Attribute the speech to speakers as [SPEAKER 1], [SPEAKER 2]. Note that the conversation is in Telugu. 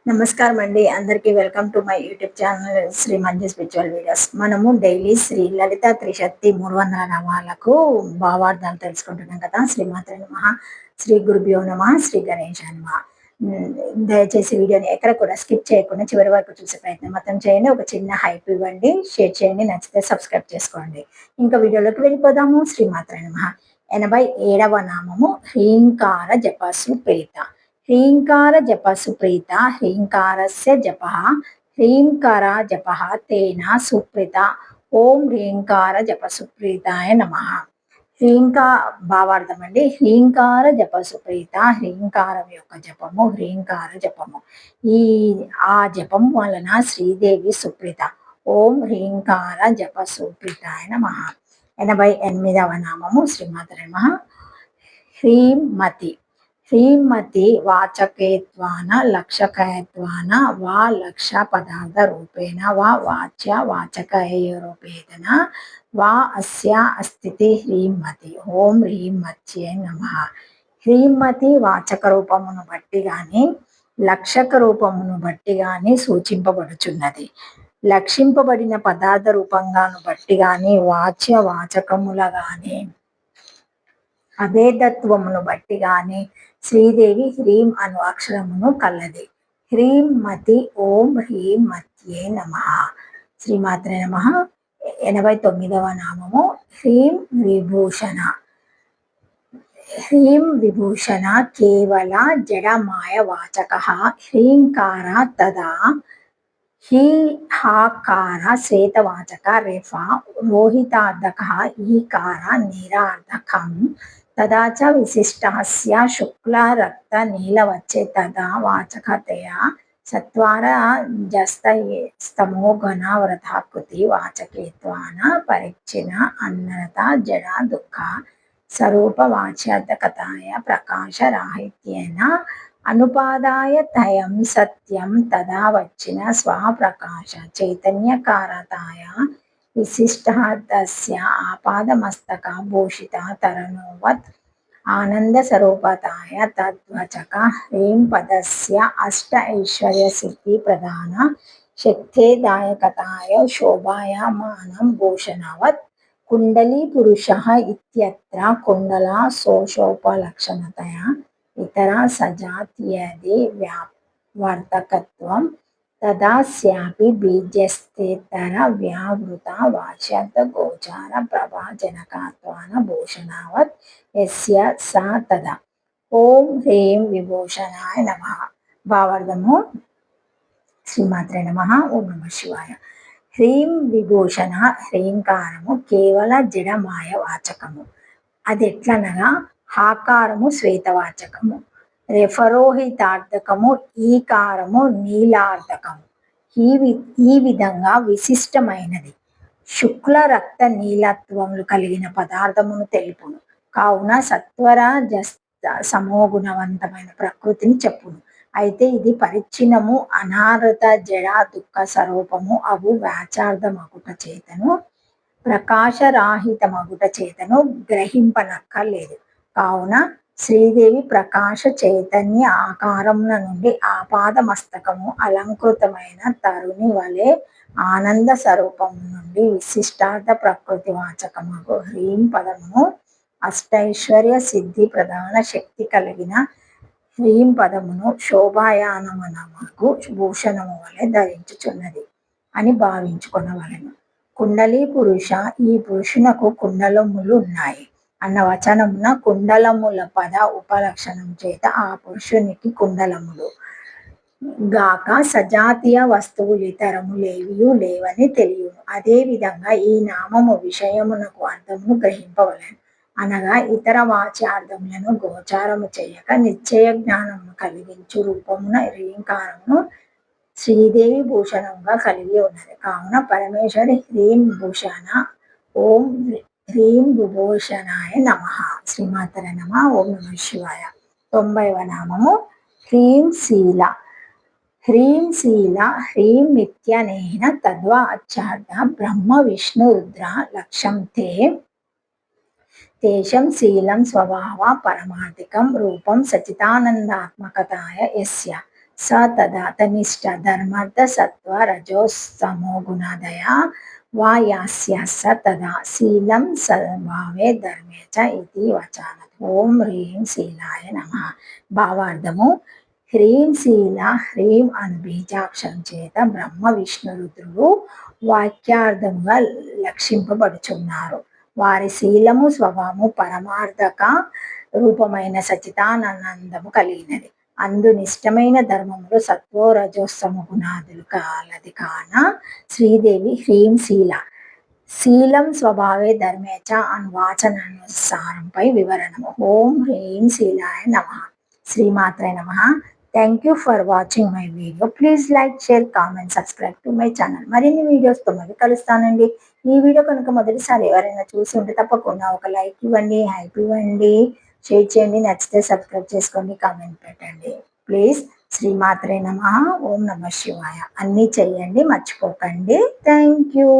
[SPEAKER 1] నమస్కారం అండి. అందరికీ welcome to my YouTube channel Shri Manju spiritual videos. మనము డైలీ శ్రీ లలిత త్రిశక్తి 300 నామాలకు భావార్థాలు తెలుసుకుంటున్నాం కదా! శ్రీమాత్రే నమః, శ్రీ గురుభ్యో నమః, శ్రీ గణేశాయ నమః. దయచేసి వీడియోని ఎక్కడ కూడా స్కిప్ చేయకుండా చివరి వరకు చూసే ప్రయత్నం మాత్రం చేయండి. ఒక చిన్న హైప్ ఇవ్వండి, షేర్ చేయండి, నచ్చితే సబ్స్క్రైబ్ చేసుకోండి. ఇంకా వీడియోలోకి వెళ్ళిపోదాము. శ్రీమాత్రే నమః. 87వ నామము హ్రీంకార జపసు ప్రీత. హ్రీంకార జపసు ప్రీత హ్రీంకారస్య జపః హ్రీంకార జపః తేన సుప్రీత. ఓం హ్రీంకార జపసు ప్రీతాయ నమః. భావార్థం అండి. హ్రీంకార జపసు ప్రీత, హ్రీంకారం యొక్క జపము, హ్రీంకార జపము. ఆ జపం వలన శ్రీదేవి సుప్రీత. ఓం హ్రీంకార జపసు ప్రీతాయ నమః. 88వ నామము శ్రీమాత్రే నమః. హ్రీమతి. హ్రీమతి వాచకేత్వాన లక్షకయత్వాన వా లక్ష పదార్థ రూపేణ వా వాచ్య వాచకయోరూపేణ వా అస్య అస్థితి హ్రీమతి. ఓం హ్రీమత్యే నమః. హ్రీమతి వాచక రూపమును బట్టి గాని లక్షక రూపమును బట్టి గాని సూచింపబడుచున్నది. లక్షింపబడిన పదార్థ రూపంగాను బట్టి గాని వాచ్య వాచకముల గాని అభేదత్వమును బట్టి గాని శ్రీదేవి హ్రీం అను అక్షరమును కలది. హ్రీమతి. ఓం హ్రీం మత్యే నమః. శ్రీమాత్రే నమః. 89వ నామము హ్రీం విభూషణ. హ్రీం విభూషణ కేవల జడమాయ వాచక హ్రీంకార తదా హీ హాకార శ్వేతవాచక రేఫ లోహితార్ధక ఈకార నీరార్ధకం తదా చ విశిష్టస్య శుక్ల రక్త నీలవచ్చే తదా వాచకతయా చత్వార జస్తమో ఘన వ్రతాకృతి వాచకేత్వాన పరిచ్ఛిన్న అన్నత జడ దుఃఖ స్వరూప వాచ్యార్థకతాయ ప్రకాశ రాహిత్యేన అనుపాదాయ తయం సత్యం తదా వచ్చిన స్వప్రకాశ చైతన్యకారతాయ విశిష్టార్థస్య ఆపాదమస్తక భూషిత తరణోవత్ ఆనంద స్వరూపతాయ తద్వచక హ్రీం పదస్య అష్ట ఐశ్వర్య సిద్ధి ప్రధాన శక్తేదాయకతాయ శోభాయమానం భూషణవత్ కుండలీ పురుష ఇత్యత్ర కుండల శోషోపలక్షణతయా ఇతర సజాతీయది వర్తకత్వం తదాస్యాపి బీజస్థేతర వ్యావృత వాచ్యార్థ గోచార ప్రభాజనకత్వాన భూషణవత్ యస్య సా తదా. ఓం హ్రీం విభూషణాయ నమః. భావార్థము. శ్రీమాత్రే నమః. ఓం నమః శివాయ. హ్రీం విభూషణ హ్రీంకారము కేవల జడమాయ వాచకము. అది ఎట్లనగా హాకారము శ్వేతవాచకము, రెఫరోహితార్థకము, ఈకారము నీలార్థకము. ఈ విధంగా విశిష్టమైనది. శుక్ల రక్త నీలత్వములు కలిగిన పదార్థమును తెలుపును. కావున సత్వర సమోగుణవంతమైన ప్రకృతిని చెప్పును. అయితే ఇది పరిచ్ఛిన్నము అనారత జడ దుఃఖ స్వరూపము అవు వాచార్థమగుట చేతను ప్రకాశరాహితమగుట చేతను గ్రహింపనక్కర్లేదు. కావున శ్రీదేవి ప్రకాశ చైతన్య ఆకారమున నుండి ఆపాద మస్తకము అలంకృతమైన తరుణి వలె ఆనంద స్వరూపము నుండి విశిష్టార్థ ప్రకృతి వాచకమగు హ్రీం పదమును అష్టైశ్వర్య సిద్ధి ప్రధాన శక్తి కలిగిన హ్రీం పదమును శోభాయానమనమగు భూషణము వలె ధరించుచున్నది అని భావించుకొనవలెను. కుండలీ పురుష. ఈ పురుషునకు కుండలములు ఉన్నాయి అన్న వచనమున కుండలముల పద ఉపలక్షణం చేత ఆ పురుషునికి కుండలములు గాక సజాతీయ వస్తువులు ఇతరములేవియూ లేవని తెలియను. అదే విధంగా ఈ నామము విషయమునకు అర్థమును గ్రహింపవలెను. అనగా ఇతర వాచ్యార్థములను గోచారము చేయక నిశ్చయ జ్ఞానమును కలిగించు రూపమున హ్రీంకారమును శ్రీదేవి భూషణంగా కలిగి ఉన్నది. కావున పరమేశ్వరి హ్రీం భూషణ. ఓం హ్రీం విభూషణాయ నమః. శ్రీమాతరే నమః. ఓం నమః శివాయ. 90వ నామము హ్రీం శీల. హ్రీం శీల హ్రీమిత్యనేన తద్వాచ్యార్థ బ్రహ్మ విష్ణు రుద్ర లక్ష్యం తేషం శీలం స్వభావ పరమార్థికం రూపం సచితానందాత్మకతాయ యస్య స తదా తనిష్ట ధర్మార్థ సత్వ రజోస్తమో గుణాదయ వాయాస్య స తదా శీలం సద్భావే ధర్మే చ ఇది వచన. ఓం హ్రీం శీలాయ నమ. భావార్థము: హ్రీం శీల, హ్రీం అను బీజాక్షరం చేత బ్రహ్మ విష్ణు రుద్రులు వాక్యార్థముగా లక్షింపబడుచున్నారు. వారి శీలము స్వభావము పరమార్థక రూపమైన సచితానందము కలిగినది. అందు నిష్టమైన ధర్మములు సత్వో రజోస్తమ గుణాదులు కాలది కాన శ్రీదేవి హ్రీం శీల. శీలం స్వభావే ధర్మేచ అను వాచనానుసారంపై వివరణము. ఓం హ్రీం శీలాయ నమ. శ్రీమాత్రే నమ. Thank you for watching my video. Please like, share, comment, subscribe to my channel. మరిన్ని వీడియోస్తో మళ్ళీ కలుస్తానండి. ఈ వీడియో కనుక మొదటిసారి ఎవరైనా చూసి ఉంటే తప్పకుండా ఒక లైక్ ఇవ్వండి, హైప్ ఇవ్వండి, షేర్ చేయండి, నచ్చితే సబ్స్క్రైబ్ చేసుకోండి, కామెంట్ పెట్టండి ప్లీజ్. శ్రీమాత్రే నమ. ఓం నమ శివాయ. అన్నీ చెయ్యండి, మర్చిపోకండి. Thank you.